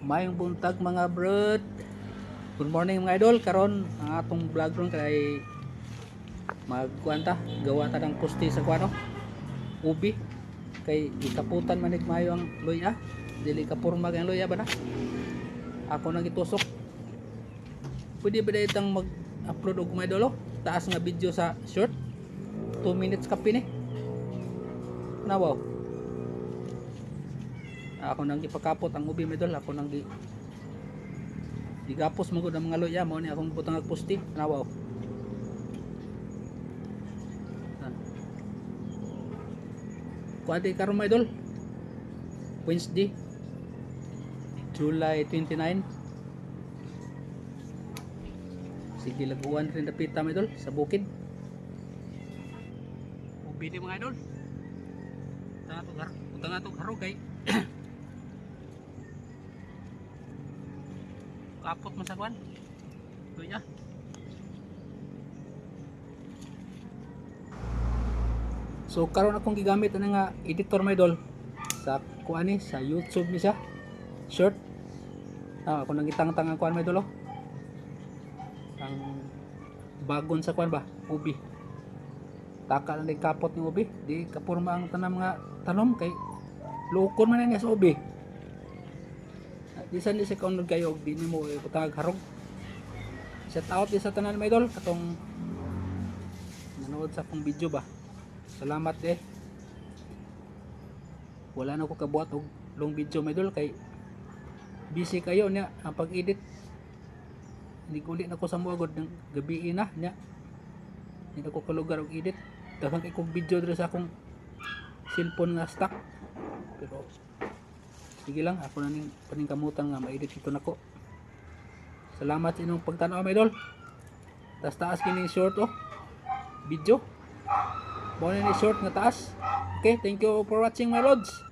Mayong buntag mga brod. Good morning mga idol. Karon ang atong vlog ron kay magkuanta gawa ta ng pusti sa kuano. Ubi kay ikaputan manig mayo ang luya. Dili kapurmag ang luya ba na? Ako nang itusok. Pwede ba itang mag-upload og mga idol? Taas nga video sa short. 2 minutes kapi ni. Nawaw. Ako nang ipakapot ang ubi medol, ako nang digapos mo gud ang mga luya mo ni akong butang agpusti. Nawaw. Kuwadi karon mga idol. Wednesday, July 29. Sige laguan rin dapita mga idol sa bukid. Ubi ni mga idol. Punta nga to karo kay kapot man sa kuan. Tuya. So karon akong gigamit ana nga editor my idol sa kuan ni sa YouTube ni siya. Short. Ako nang gitang-tang ang kuan my idol. Ang bagon sa kuan ba? Ubi. Taka lang kapot ng ubi. Di kapurma ang tanang mga tanom kay lukon man niya sa ubi. Di saan siya kaunod kayo di nimo butang harog. Shout out di sa tanan mga idol katong nanood sa akong video ba. Salamat wala na ko kabuhat og long video mga idol kay busy kayo niya ang pag-edit. Hindi ulit na ko sa muagod ng gabi na niya. Hindi na ko kalugar og edit. Daghang kay kong video diri sa akong cellphone nga stock. Pero sige lang, ako na ning paningkamutan nga ma-edit ito nako. Salamat sa inyong pagtanaw mga idol. Taas kini short video. Mo ni short nga taas. Okay, thank you for watching my lods.